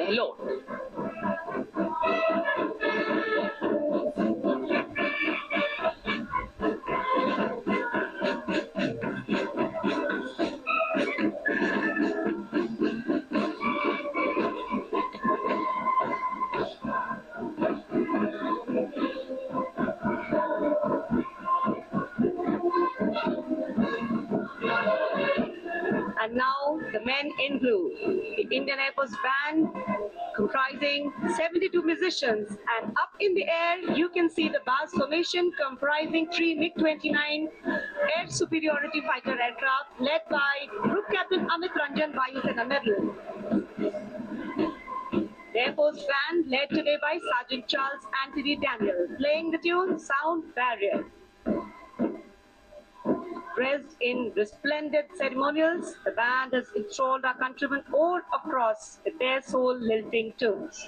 Gehlot. And now the men in blue, the Indian Air Force band comprising 72 musicians, and up in the air you can see the BAS formation comprising 3 MiG-29 air superiority fighter aircraft led by Group Captain Amit Ranjan, Vayu Sena, Netherlands. The Air Force band led today by Sergeant Charles Anthony Daniel, playing the tune Sound Barrier. Dressed in resplendent ceremonials, the band has enthralled our countrymen all across with their soul-lilting tunes.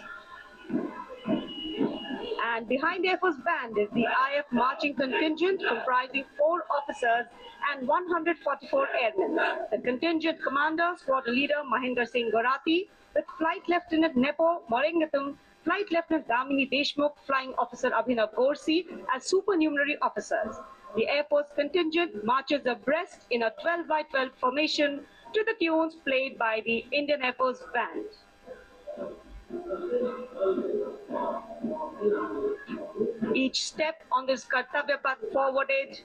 And behind the Air Force band is the IF marching contingent comprising 4 officers and 144 airmen. The contingent commander, squadron leader Mahinder Singh Gorati, with Flight Lieutenant Nepo Morengatum, Flight Lieutenant Damini Deshmukh, Flying Officer Abhinav Gorsi as supernumerary officers. The Air Force contingent marches abreast in a 12-by-12 formation to the tunes played by the Indian Air Force band. Each step on this Kartavya Path forwarded,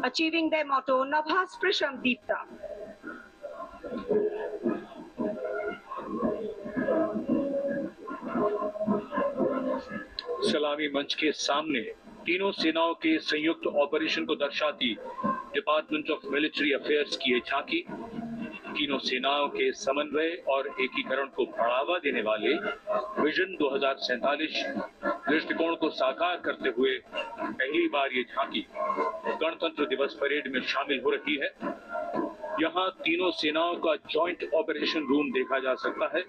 achieving their motto, Nabha Sprisham Deepta. सलामी मंच के सामने तीनों सेनाओं के संयुक्त operation को दर्शाती डिपार्टमेंट ऑफ मिलिट्री अफेयर्स की ये झांकी तीनों सेनाओं के समन्वय और एकीकरण को बढ़ावा देने वाले विजन 2047 दृष्टिकोण को साकार करते हुए पहली बार ये झांकी गणतंत्र दिवस परेड में शामिल हो रही है। यहाँ तीनों सेनाओं का जॉइंट ऑपरेशन रूम देखा जा सकता है।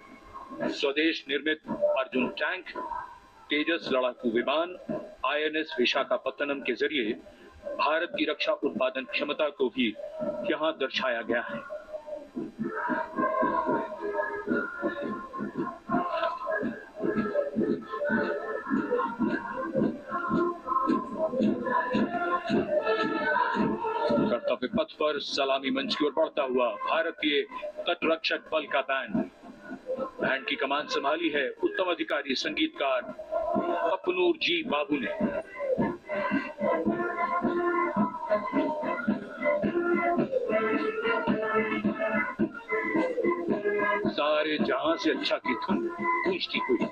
स्वदेश निर्मित अर्जुन टैंक, तेजस लड़ाकू विमान, INS विशाखापत्तनम के जरिए भारत की रक्षा उत्पादन क्षमता को भी यहाँ दर्शाया गया है। कर्तव्य पथ पर सलामी मंच की ओर बढ़ता हुआ भारतीय तटरक्षक बल का बैंड की कमान संभाली है उत्तम अधिकारी संगीतकार अपनूर जी बाबू ने। सारे जहां से अच्छा की धुन गूंजती हुई।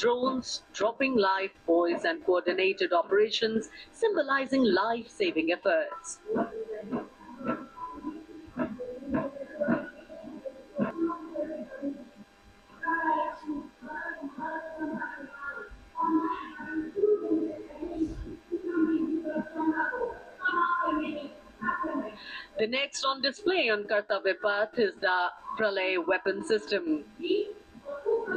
Drones dropping live buoys and coordinated operations symbolizing life-saving efforts. The next on display on Kartavya Path is the Pralay weapon system.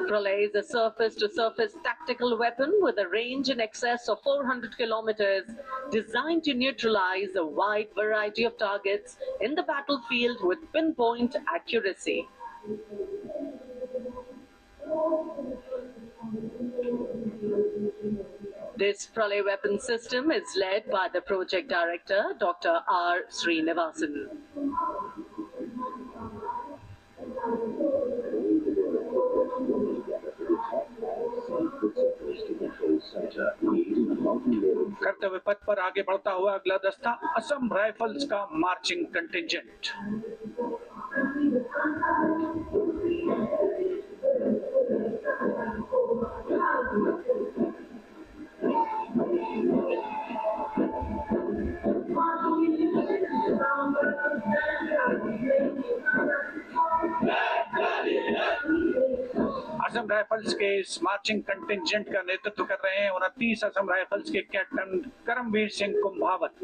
Pralay is a surface-to-surface tactical weapon with a range in excess of 400 kilometers, designed to neutralize a wide variety of targets in the battlefield with pinpoint accuracy. This Pralay weapon system is led by the project director, Dr. R. Srinivasan. कर्तव्य पथ पर आगे बढ़ता हुआ अगला दस्ता Assam rifles का marching contingent. Assam rifles के इस मार्चिंग कंटिंजेंट का नेतृत्व कर रहे हैं 29 असम राइफल्स के कैप्टन करमवीर सिंह कुंभावत।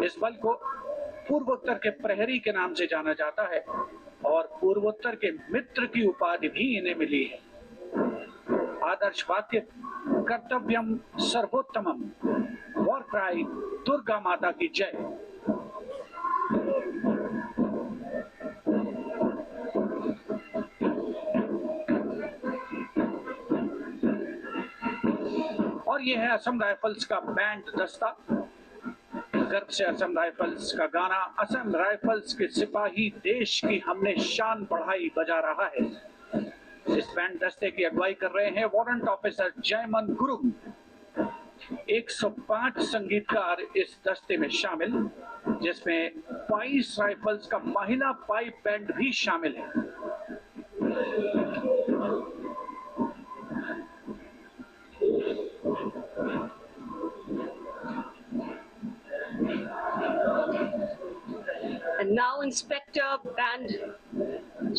इस बल को पूर्वोत्तर के प्रहरी के नाम से जाना जाता है और पूर्वोत्तर के मित्र की उपाधि भी इन्हें मिली है। आदर्श वाक्य कर्तव्यम सर्वोत्तमम, वॉर क्राई दुर्गा माता की जय। और यह है असम राइफल्स का बैंड दस्ता। गर्व से असम राइफल्स का गाना, असम राइफल्स के सिपाही देश की हमने शान बढ़ाई बजा रहा है। इस बैंड दस्ते की अगुवाई कर रहे हैं वारंट ऑफिसर जयमन गुरुंग। 105 संगीतकार इस दस्ते में शामिल, जिसमें 22 राइफल्स का महिला पाइप बैंड भी शामिल है। And now Inspector Band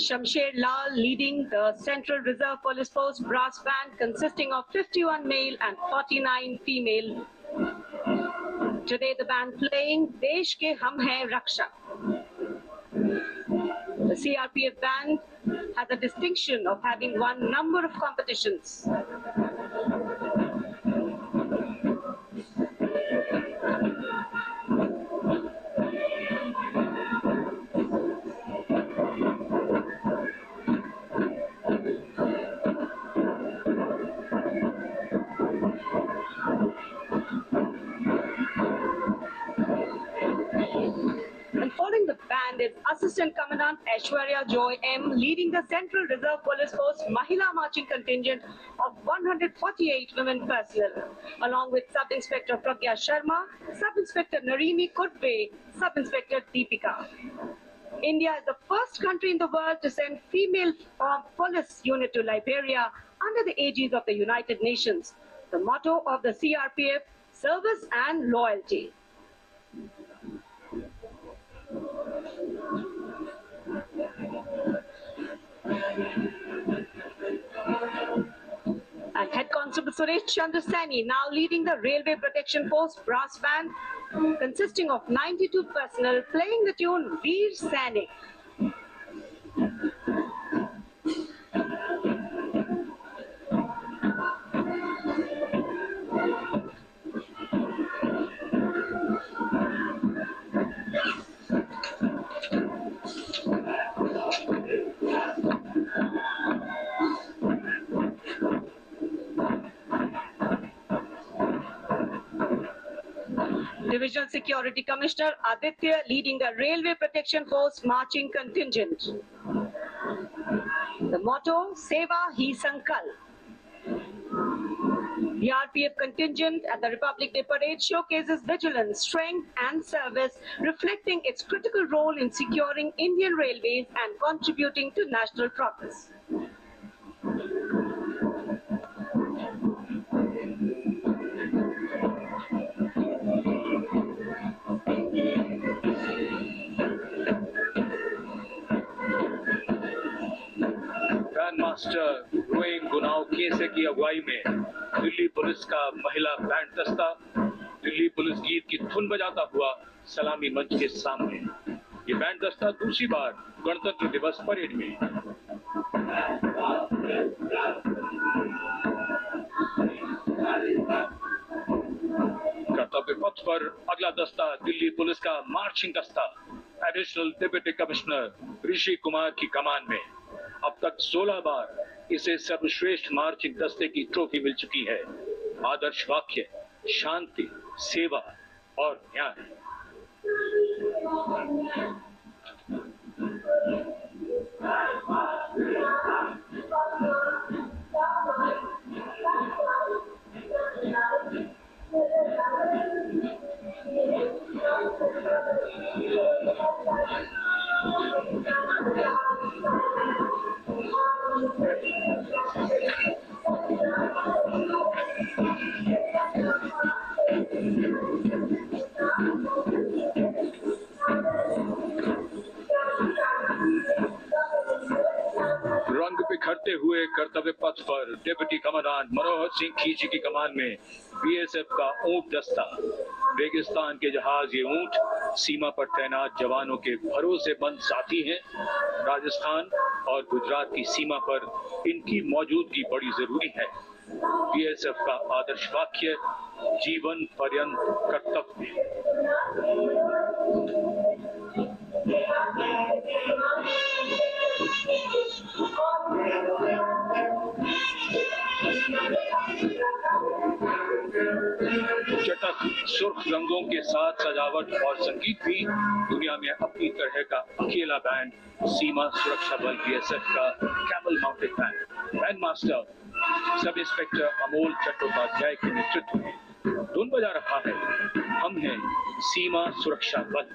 Shamsher Lal leading the Central Reserve Police Force brass band consisting of 51 male and 49 female. Today the band playing Desh Ke Hum Hai Rakshak. The CRPF band has the distinction of having won a number of competitions. And following the band is Assistant Commandant Aishwarya Joy M leading the Central Reserve Police Force Mahila Marching Contingent of 148 women personnel, along with Sub-Inspector Pragya Sharma, Sub-Inspector Narini Kutbe, Sub-Inspector Deepika. India is the first country in the world to send female police unit to Liberia under the aegis of the United Nations. The motto of the CRPF, service and loyalty. And Head Constable Suresh Chandra Saini now leading the Railway Protection Force brass band consisting of 92 personnel playing the tune Veer Sainik. Divisional Security Commissioner Aditya leading the Railway Protection Force marching contingent. The motto, Seva Hi Sankalp. The RPF contingent at the Republic Day Parade showcases vigilance, strength and service, reflecting its critical role in securing Indian railways and contributing to national progress. मास्टर रोइंग गुनाव केसे की अगुवाई में Delhi police का महिला band दस्ता दिल्ली पुलिस गीत की धुन बजाता हुआ सलामी मंच के सामने। ये बैंड दस्ता दूसरी बार गणतंत्र दिवस परेड में। कर्तव्य पथ पर अगला दस्ता दिल्ली पुलिस का मार्चिंग दस्ता additional deputy commissioner Rishi Kumar की कमान में। अब तक 16 बार इसे सर्वश्रेष्ठ मार्चिंग दस्ते की ट्रॉफी मिल चुकी है। आदर्श वाक्य शांति, सेवा और न्याय। रंग बिखरते हुए कर्तव्य पथ पर डिप्टी कमांडेंट मनोहर सिंह खींची की कमान में बीएसएफ का ऊंट दस्ता। रेगिस्तान के जहाज ये ऊंट सीमा पर तैनात जवानों के भरोसेमंद साथी हैं। राजस्थान और गुजरात की सीमा पर इनकी मौजूदगी बड़ी जरूरी है। बीएसएफ का आदर्श वाक्य, जीवन पर्यंत कर्तव्य। चटक सुर्ख रंगों के साथ सजावट और संगीत भी दुनिया में अपनी तरह का अकेला बैंड सीमा सुरक्षा बल बीएसएफ का camel mounted band. Band master sub inspector Amol Chattopadhyay के नेतृत्व में धुन बजा रहा है। हम हैं सीमा सुरक्षा बल।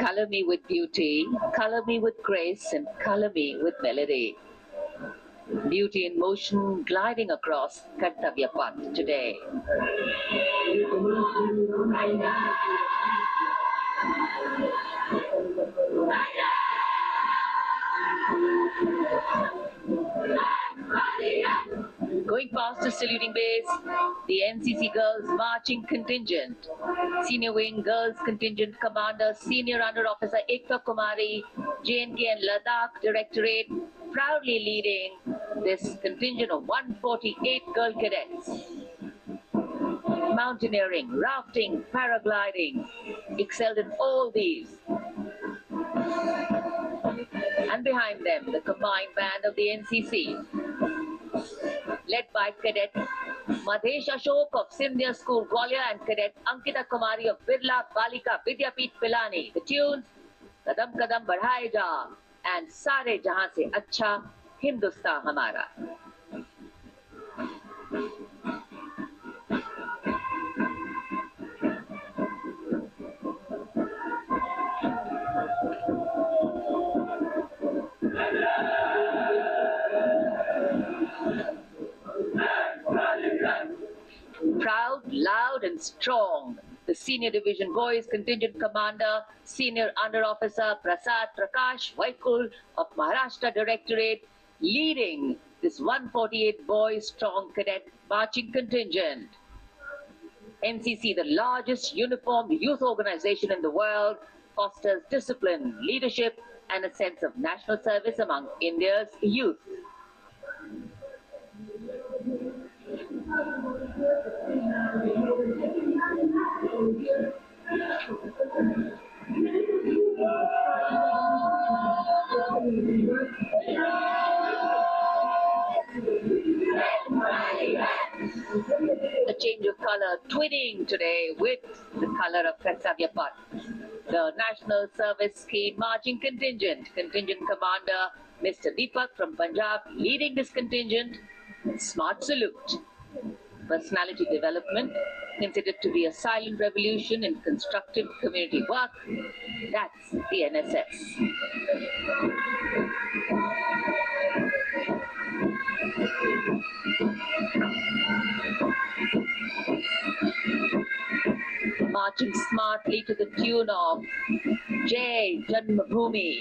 Color me with beauty, color me with grace, and color me with melody. Beauty in motion gliding across Kartavya Path today. Going past the saluting base, the NCC Girls Marching Contingent, Senior Wing Girls Contingent Commander, Senior Under Officer Ekta Kumari, JNK and Ladakh Directorate, proudly leading this contingent of 148 girl cadets. Mountaineering, rafting, paragliding, excelled in all these. And behind them, the combined band of the NCC, led by Cadet Madhesh Ashok of Sindhya School, Gwalior, and Cadet Ankita Kumari of Birla Balika Vidyapeeth Pilani. The tunes, Kadam Kadam Badhaye Ja, and Sare Jahan Se Acha Hindustan Hamara. Proud, loud and strong, the Senior Division Boys Contingent Commander, Senior Under Officer Prasad Prakash Vaikul of Maharashtra Directorate, leading this 148 boys strong cadet marching contingent. NCC, the largest uniformed youth organization in the world, fosters discipline, leadership and a sense of national service among India's youth. A change of color twinning today with the color of Kartavya Path. The National Service Scheme Marching Contingent, Contingent Commander Mr. Deepak from Punjab leading this contingent. Smart salute. Personality development, considered to be a silent revolution in constructive community work. That's the NSS. Marching smartly to the tune of Jai Janmabhoomi.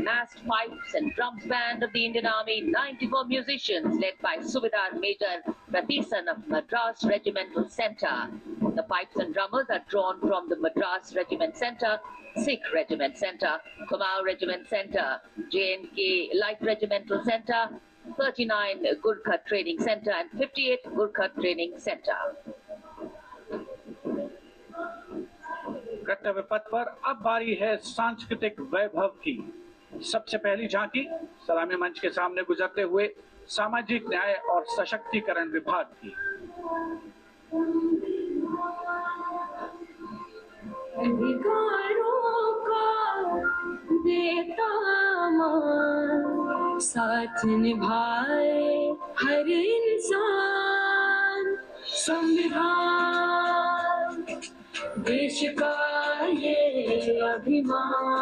Massed pipes and drums band of the Indian Army, 94 musicians led by Subedar Major Prathisan of Madras Regimental Centre. The pipes and drummers are drawn from the Madras Regiment Centre, Sikh Regiment Centre, Kumaon Regiment Centre, JNK Light Regimental Centre, 39 Gurkha Training Centre and 58 Gurkha Training Centre. कर्तव्य पथ पर अब बारी है सांस्कृतिक वैभव की। सबसे पहली झांकी सलामी मंच के सामने गुजरते हुए सामाजिक न्याय और सशक्तिकरण विभाग की। अधिकारों का देता मान, साथ निभाए हर इंसान। संविधान देश का ये अभिमान,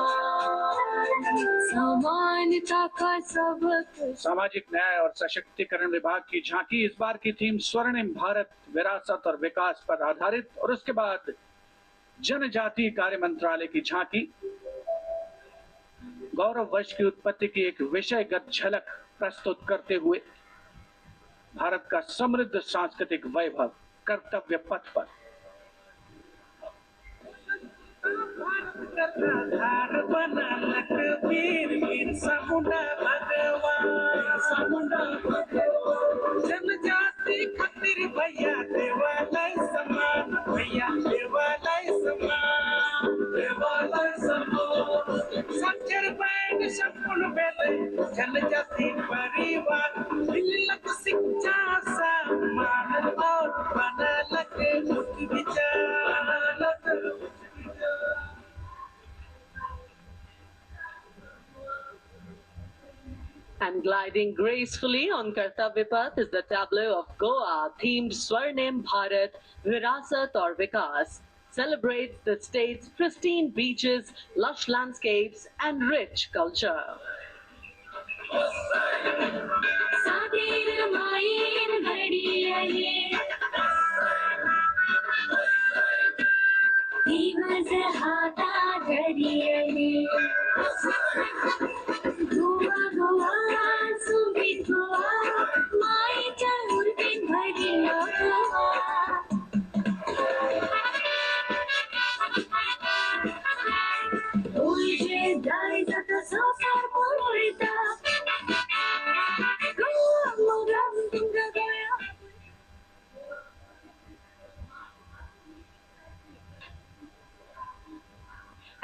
समानता का सबक। सामाजिक न्याय और सशक्तिकरण विभाग की झांकी इस बार की थीम स्वर्णिम भारत, विरासत और विकास पर आधारित। और उसके बाद जनजातीय कार्य मंत्रालय की झांकी गौरव वंश की उत्पत्ति की एक विषयगत झलक प्रस्तुत करते हुए भारत का समृद्ध सांस्कृतिक वैभव कर्तव्य पथ पर। जनजाति खातिर भैया देवालय समान, भैया देवालय समान, देवालय समान। सच्चर बैंड संपूर्ण बेले जनजाति परिवार, मिलत शिक्षा समान और बनलक उच्च विचार। And gliding gracefully on Kartavya Path is the tableau of Goa themed Swarnim Bharat Virasat or Vikas. Celebrates the state's pristine beaches, lush landscapes, and rich culture.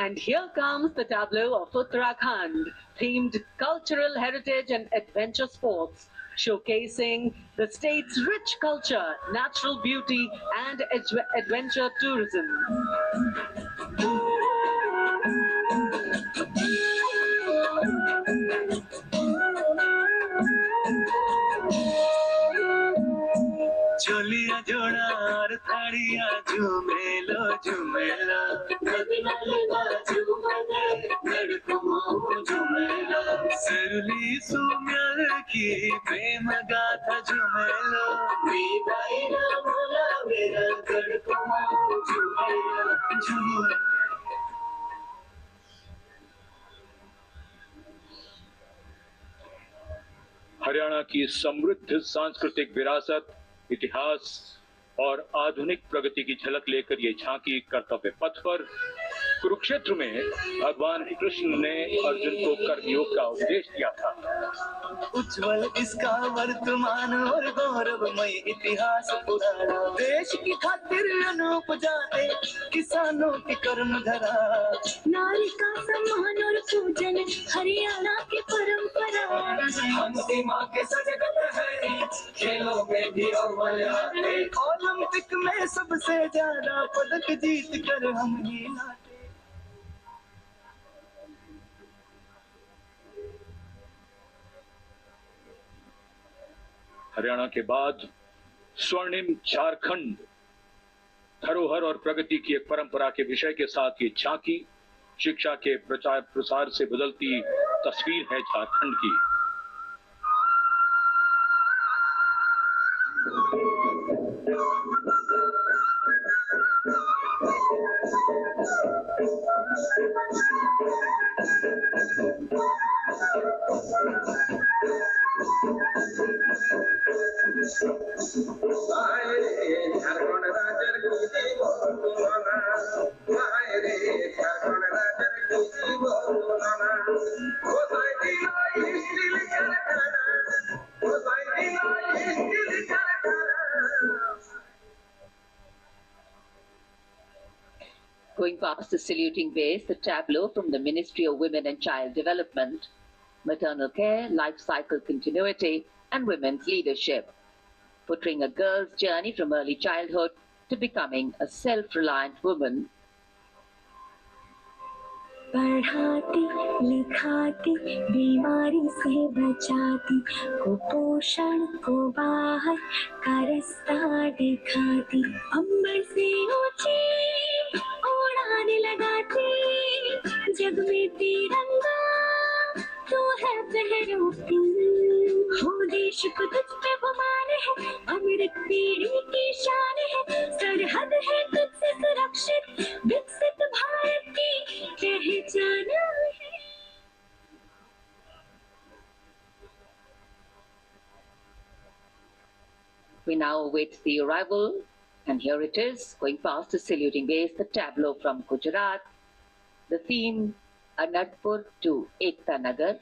And here comes the tableau of Uttarakhand, themed cultural heritage and adventure sports, showcasing the state's rich culture, natural beauty, and adventure tourism. चोलिया जोड़ार थाड़िया झूमेलो झूमेलो, सरली सुम्यल की प्रेम गाथा झूमेलो, झूमेलो। हरियाणा की समृद्ध सांस्कृतिक विरासत, इतिहास और आधुनिक प्रगति की झलक लेकर ये झांकी कर्तव्य पथ पर। कुरुक्षेत्र में भगवान कृष्ण ने अर्जुन को कर्मयोग का उपदेश दिया था। उज्जवल इसका वर्तमान और गौरवमय इतिहास पुराना, देश की खातिर अनूप जाते किसानों की कर्म धरा, नारी का सम्मान और पूजन हरियाणा की परंपरा। हम सीमा के सजगत है, खेलों में भी अव्वल आते, ओलंपिक में सबसे ज्यादा पदक जीत कर हम ही लाते। हरियाणा के बाद स्वर्णिम झारखंड, धरोहर और प्रगति की एक परंपरा के विषय के साथ ये झांकी शिक्षा के प्रचार प्रसार से बदलती तस्वीर है झारखंड की। Going past the saluting base, the tableau from the Ministry of Women and Child Development, maternal care, life cycle continuity, and women's leadership, portraying a girl's journey from early childhood to becoming a self-reliant woman. पढ़ाती लिखाती बीमारी से बचाती, कुपोषण को बाहर का रास्ता दिखाती, अंबर से ऊंची उड़ान लगाती, जग में तिरंगा तो है फहराती। हो देश को तुझ पे गुमान है, अमृत पीढ़ी की शान है, सरहद है तुझसे सुरक्षित, विकसित भारत की पहचान है। We now await the arrival, and here it is, going past the saluting base, the tableau from Gujarat. The theme, Anandpur to Ekta Nagar,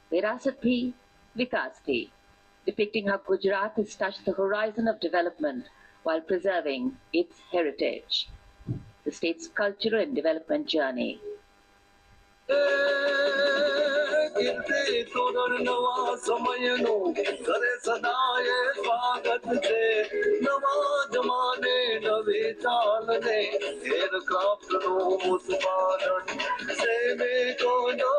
Virasat Bhi, Vikas Bhi, depicting how Gujarat has touched the horizon of development while preserving its heritage. The state's cultural and development journey. गिरते तोरण नवा समय no करे सदाए स्वागत से नवा जमाने नवी चाल ने फेर क्राफ्ट नो उत्पादन से में को जो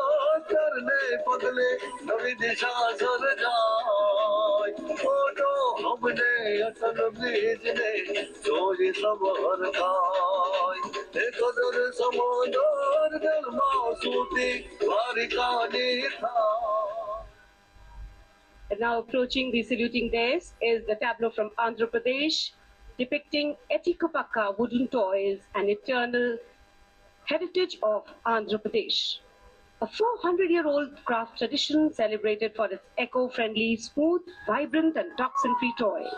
करने बदले नवी दिशा सर जाए फोटो हमने असल बीज ने चोरी सब हर खाए एक दर समोदर दल मासूती And now approaching the saluting dais is the tableau from Andhra Pradesh, depicting Etikopaka wooden toys and eternal heritage of Andhra Pradesh. A 400-year-old craft tradition celebrated for its eco-friendly, smooth, vibrant and toxin-free toys.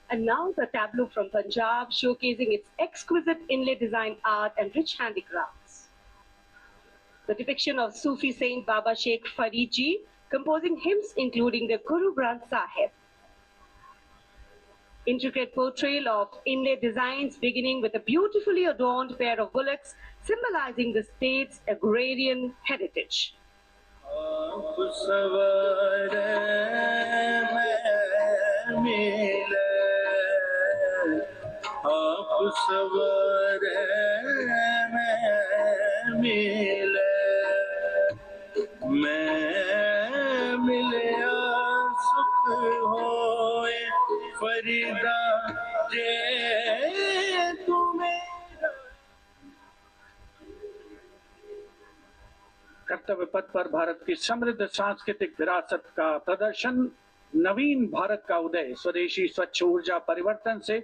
And now the tableau from Punjab, showcasing its exquisite inlay design art and rich handicrafts. The depiction of Sufi saint Baba Sheikh Farid Ji, composing hymns including the Guru Granth Sahib. Intricate portrayal of inlay designs beginning with a beautifully adorned pair of bullocks, symbolizing the state's agrarian heritage. कर्तव्य पथ पर भारत की समृद्ध सांस्कृतिक विरासत का प्रदर्शन, नवीन भारत का उदय, स्वदेशी स्वच्छ ऊर्जा परिवर्तन से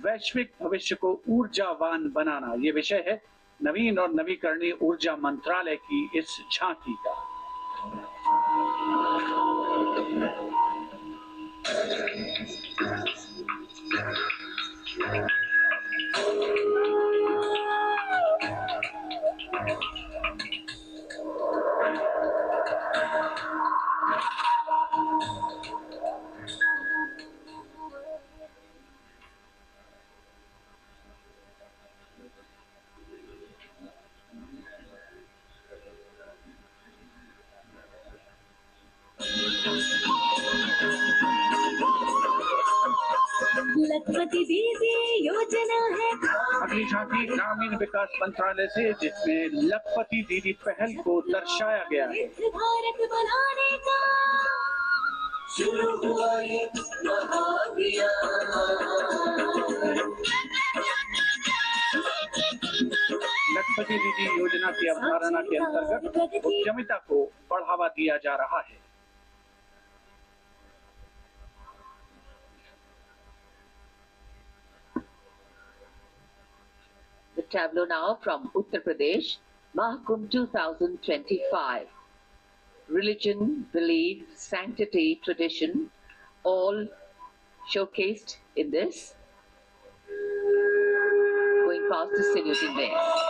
वैश्विक भविष्य को ऊर्जावान बनाना, ये विषय है नवीन और नवीकरणीय ऊर्जा मंत्रालय की इस झांकी का। लखपति दीदी योजना है अगली झांकी ग्रामीण विकास मंत्रालय से, जिसमें लखपति दीदी पहल को दर्शाया गया है। भारत बनाने का शुरू हुआ ये महाअभियान। लखपति दीदी योजना की अवधारणा के अंतर्गत उद्यमिता को बढ़ावा दिया जा रहा है। Tableau now from Uttar Pradesh, Mahakumbh 2025. Religion, belief, sanctity, tradition, all showcased in this. Going past the saluting base.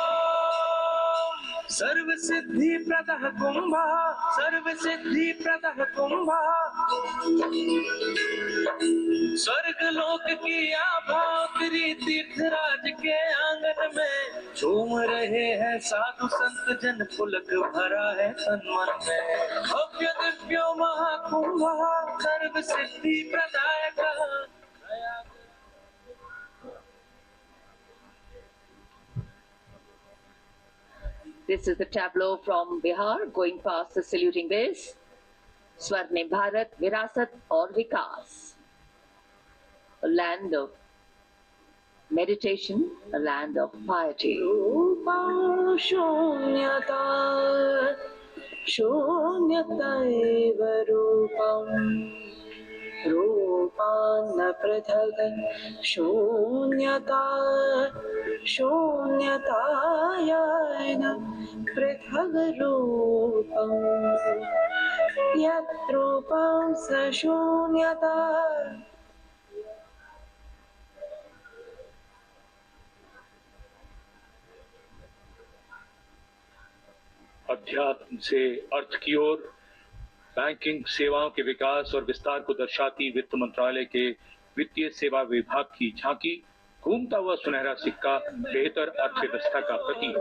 सर्व सिद्धि प्रदः कुंभा, सर्व सिद्धि प्रदः कुंभा, स्वर्ग लोक की आभा उतरी तीर्थराज के आंगन में, झूम रहे हैं साधु संत जन, पुलक भरा है तन मन में। भव्य दिव्यो महाकुंभा, सर्व सिद्धि प्रदायक। This is the tableau from Bihar going past the saluting base. Swarnim Bharat, Virasat aur Vikas. A land of meditation, a land of piety. शून्यता शून्यतैव रूपम् रूपान्न पृथग् शून्यता शून्यतायैन पृथग् रूपम् यत् रूपं स शून्यता. अध्यात्म से अर्थ की ओर बैंकिंग सेवाओं के विकास और विस्तार को दर्शाती वित्त मंत्रालय के वित्तीय सेवा विभाग की झांकी, घूमता हुआ सुनहरा सिक्का बेहतर अर्थव्यवस्था का प्रतीक.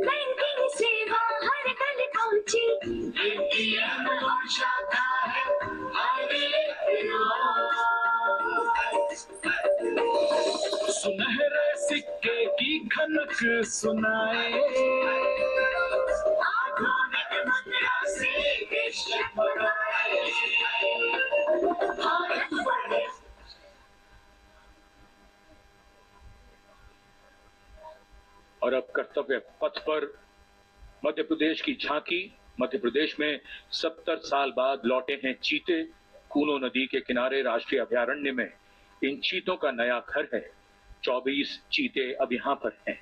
बैंकिंग सेवा हर गली पहुंची सुनहरे सिक्के की खनक सुनाए आधुनिक मुद्रा से विश्व बनाए. और अब कर्तव्य पथ पर मध्य प्रदेश की झांकी. मध्य प्रदेश में 70 साल बाद लौटे हैं चीते. कूनो नदी के किनारे राष्ट्रीय अभयारण्य में इन चीतों का नया घर है. 24 चीते अब यहाँ पर हैं.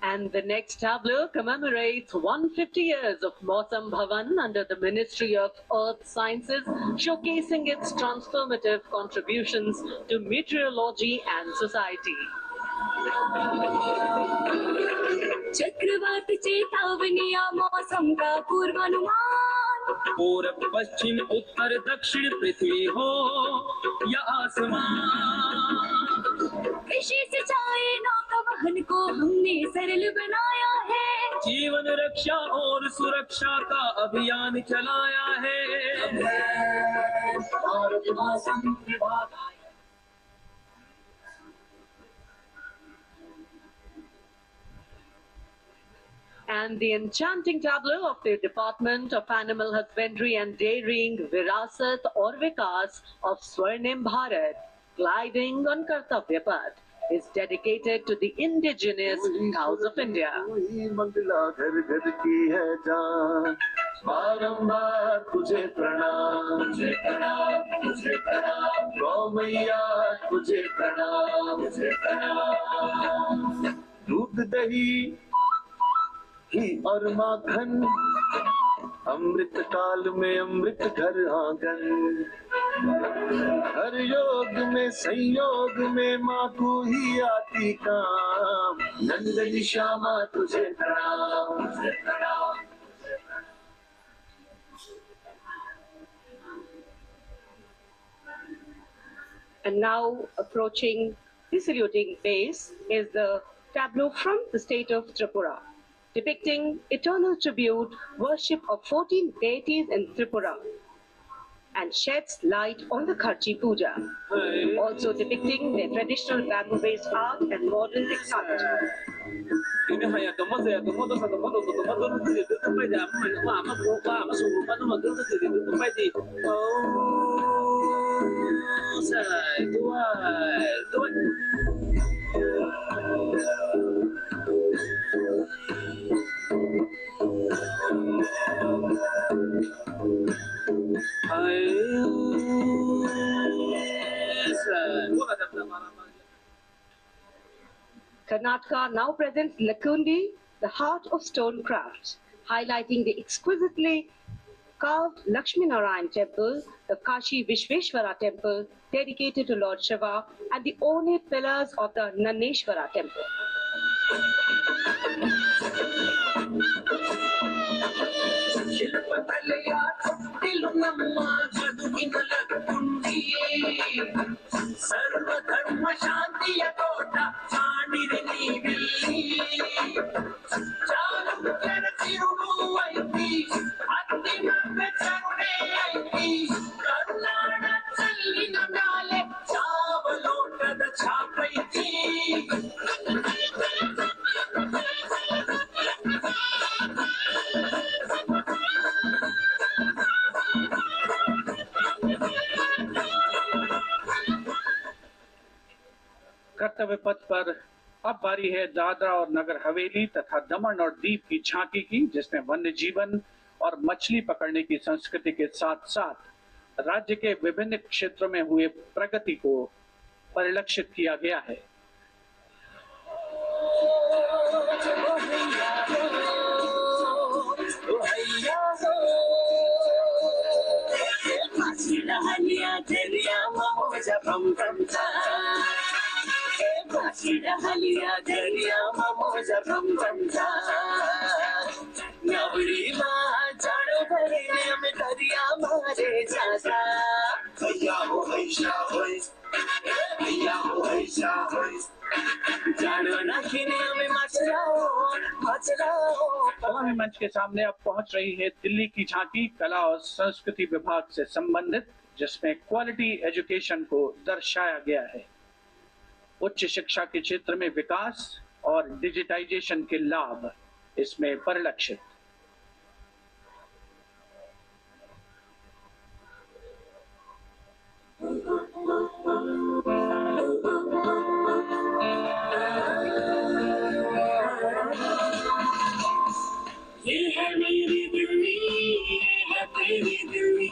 And the next tableau commemorates 150 years of Mausam Bhavan under the Ministry of Earth Sciences, showcasing its transformative contributions to meteorology and society. चक्रवात चेतावनिया मौसम का पूर्वानुमान पूरब पश्चिम उत्तर दक्षिण पृथ्वी हो या आसमान. कृषि सिंचाई नौका वहन को हमने सरल बनाया है. जीवन रक्षा और सुरक्षा का अभियान चलाया है. भारत मौसम विभाग. And the enchanting tableau of the Department of Animal Husbandry and Dairying, Virasat aur Vikas of Swarnim Bharat, gliding on Kartavya Path, is dedicated to the indigenous cows of India. Mangla घर घर की है जान. बारंबार तुझे प्रणाम, तुझे प्रणाम, तुझे प्रणाम. गौ मैया तुझे प्रणाम, तुझे प्रणाम. दूध दही घी और माखन अमृत काल में अमृत घर आंगन. हर योग में संयोग में माँ तू ही आती काम. नंदनी श्यामा तुझे प्रणाम, तुझे प्रणाम. And now approaching the saluting base is the tableau from the state of Tripura, depicting eternal tribute worship of 14 deities in Tripura, and sheds light on the Kharchi Puja, also depicting their traditional bamboo-based art and modern technology. Karnataka now presents Lakundi, the heart of stone craft, highlighting the exquisitely carved Lakshmi Narayan temple, the Kashi Vishveshwara temple dedicated to Lord Shiva, and the ornate pillars of the Naneshwara temple. कर्तव्य पथ पर अब बारी है दादरा और नगर हवेली तथा दमन और दीव की झांकी की, जिसमें वन्य जीवन और मछली पकड़ने की संस्कृति के साथ साथ राज्य के विभिन्न क्षेत्रों में हुए प्रगति को परिलक्षित किया गया है। अवामी मंच के सामने अब पहुंच रही है दिल्ली की झांकी कला और संस्कृति विभाग से संबंधित, जिसमें क्वालिटी एजुकेशन को दर्शाया गया है। उच्च शिक्षा के क्षेत्र में विकास और डिजिटाइजेशन के लाभ इसमें परिलक्षित। ये है मेरी दिल्ली, ये है तेरी दिल्ली,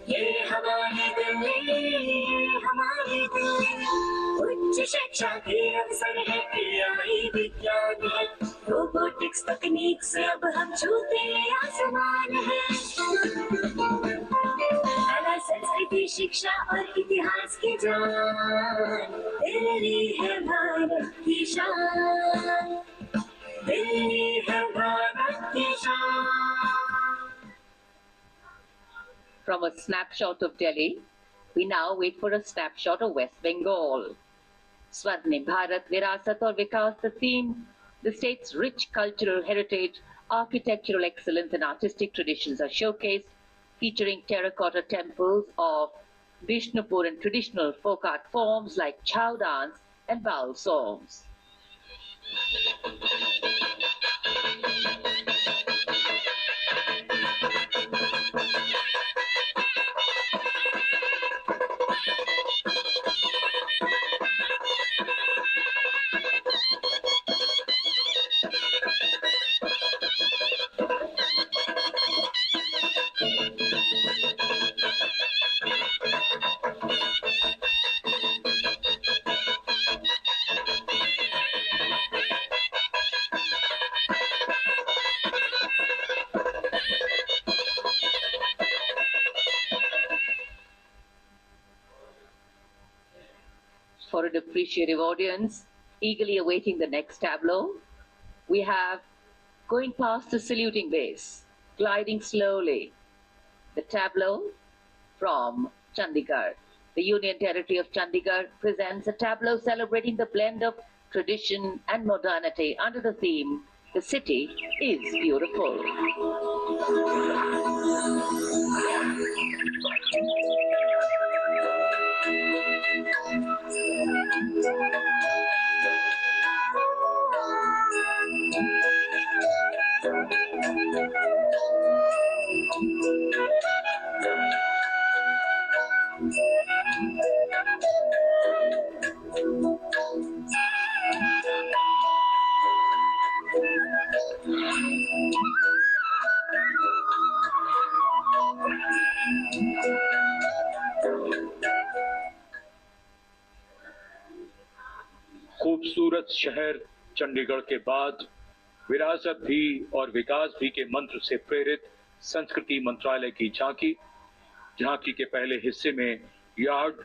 ये हमारी दिल्ली, ये हमारी दिल्ली। उच्च शिक्षा के अवसर है, AI विज्ञान है, रोबोटिक्स तकनीक से अब हम छूते आसमान है। कला संस्कृति शिक्षा और इतिहास की जान, दिल्ली है भारत की शान, दिल्ली है भारत की शान। From a snapshot of Delhi, we now wait for a snapshot of West Bengal. Swarnim Bharat Virasat aur Vikas, the theme, the state's rich cultural heritage, architectural excellence and artistic traditions are showcased, featuring terracotta temples of Vishnupur and traditional folk art forms like chow dance and baul songs. For an appreciative audience, eagerly awaiting the next tableau, we have going past the saluting base, gliding slowly, the tableau from Chandigarh. The Union Territory of Chandigarh presents a tableau celebrating the blend of tradition and modernity under the theme, "The City is Beautiful." खूबसूरत शहर चंडीगढ़ के बाद विरासत भी और विकास भी के मंत्र से प्रेरित संस्कृति मंत्रालय की झांकी के पहले हिस्से में यार्ड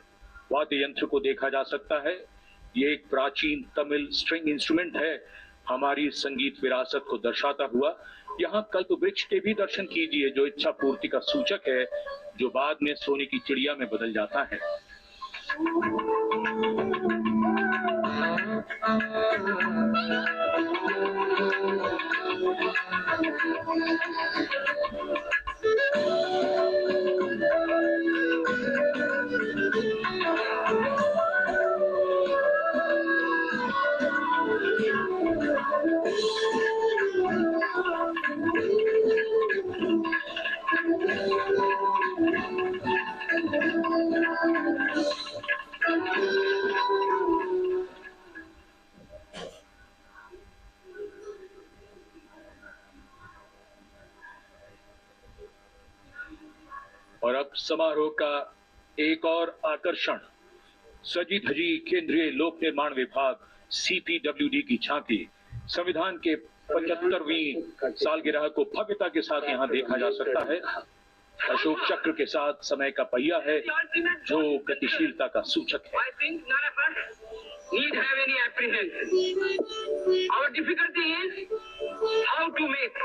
वाद्य यंत्र को देखा जा सकता है। ये एक प्राचीन तमिल स्ट्रिंग इंस्ट्रूमेंट है, हमारी संगीत विरासत को दर्शाता हुआ। यहाँ कल्प वृक्ष के भी दर्शन कीजिए, जो इच्छा पूर्ति का सूचक है, जो बाद में सोने की चिड़िया में बदल जाता है। और अब समारोह का एक और आकर्षण, सजी धजी केंद्रीय लोक निर्माण विभाग CPWD की झांकी। संविधान के 75वीं सालगिरह को भव्यता के साथ यहाँ देखा जा सकता है। अशोक चक्र के साथ समय का पहिया है, जो गतिशीलता का सूचक है। Need have any apprehension. Our difficulty is how to make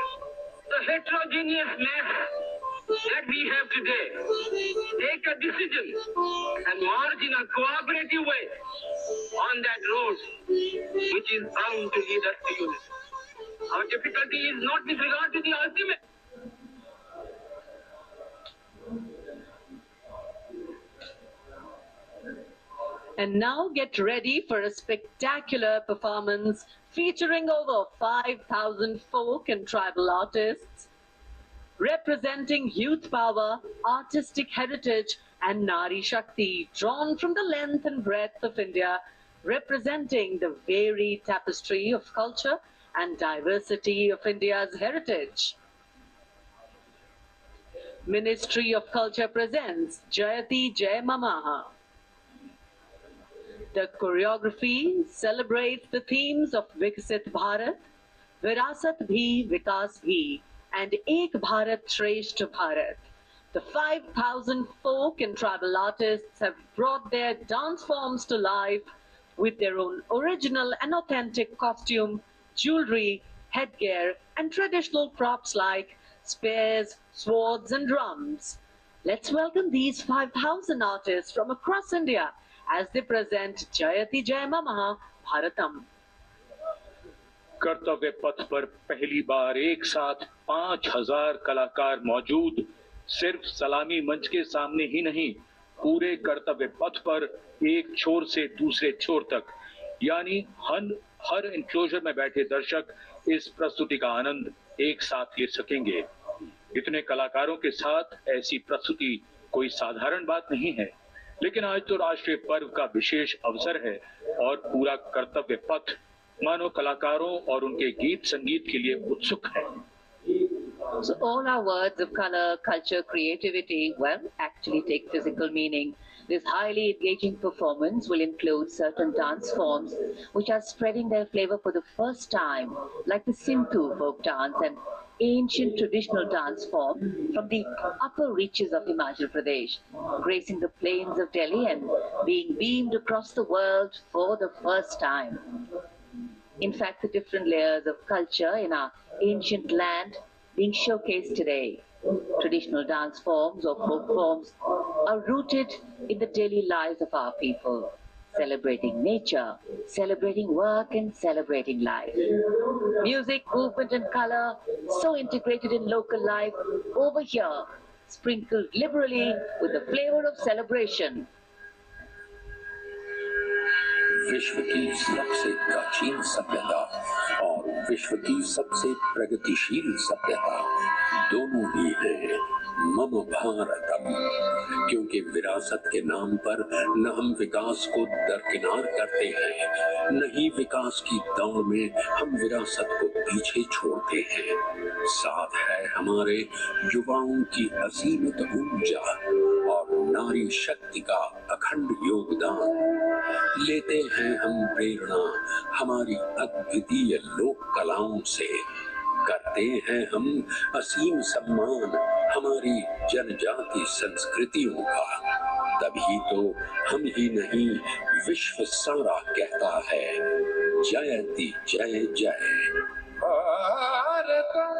the heterogeneous mess that we have today take a decision and march in a cooperative way on that road which is bound to lead us to unity. Our difficulty is not with regard to the ultimate. And now get ready for a spectacular performance featuring over 5,000 folk and tribal artists representing youth power, artistic heritage and Nari Shakti, drawn from the length and breadth of India, representing the varied tapestry of culture and diversity of India's heritage. Ministry of Culture presents Jayati Jai Mamaha. The choreography celebrates the themes of Viksit Bharat, Virasat Bhi, Vikas Bhi, and Ek Bharat Shreshth Bharat. The 5,000 folk and tribal artists have brought their dance forms to life with their own original and authentic costume, jewelry, headgear, and traditional props like spears, swords, and drums. Let's welcome these 5,000 artists from across India as they present Jayati Jai Mamaha Bharatam. कर्तव्य पथ पर पहली बार एक साथ 5,000 कलाकार मौजूद, सिर्फ सलामी मंच के सामने ही नहीं, पूरे कर्तव्य पथ पर एक छोर से दूसरे छोर तक, यानी हर एंक्लोजर में बैठे दर्शक इस प्रस्तुति का आनंद एक साथ ले सकेंगे। इतने कलाकारों के साथ ऐसी प्रस्तुति कोई साधारण बात नहीं है, लेकिन आज तो राष्ट्रीय पर्व का विशेष अवसर है और पूरा कर्तव्य पथ मानो कलाकारों और उनके गीत संगीत के लिए उत्सुक है। So all our words of color, culture, creativity, well, actually take physical meaning. This highly engaging performance will include certain dance forms which are spreading their flavor for the first time, like the Sindhu folk dance, an ancient traditional dance form from the upper reaches of Himachal Pradesh, gracing the plains of Delhi and being beamed across the world for the first time. In fact, the different layers of culture in our ancient land being showcased today. Traditional dance forms or folk forms are rooted in the daily lives of our people, celebrating nature, celebrating work and celebrating life. Music, movement and color so integrated in local life over here, sprinkled liberally with the flavor of celebration. विश्व की सबसे प्राचीन सभ्यता और विश्व की सबसे प्रगतिशील सभ्यता दोनों ही है मम भारतम, क्योंकि विरासत के नाम पर न हम विकास को दरकिनार करते हैं, न ही विकास की दौड़ में हम विरासत को पीछे छोड़ते हैं। साथ है हमारे युवाओं की असीमित ऊर्जा और नारी शक्ति का अखंड अखंड योगदान। लेते हैं हम प्रेरणा हमारी अद्वितीय लोक कलाओं से, करते हैं हम असीम सम्मान हमारी जनजाति संस्कृतियों का। तभी तो हम ही नहीं विश्व सारा कहता है जयति जय जय भारतम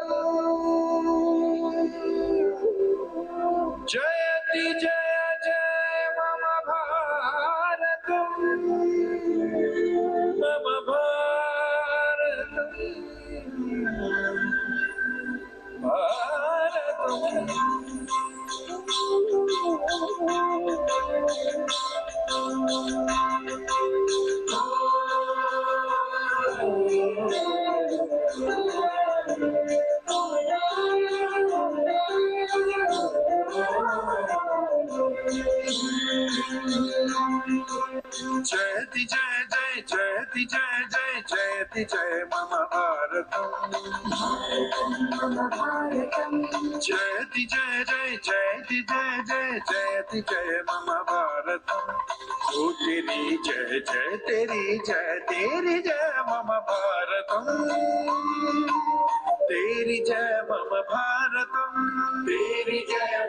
जयति जय जय मम भारतम मम भारतम भारतम। जयति जय जय जयति जय जय जयति जय मम भारतम जयति जय जय जयति जय जय जयति जय मम भारतम। ओ तेरी जय जय तेरी जय मम भारतम, तेरी जय मम भारतम, तेरी जय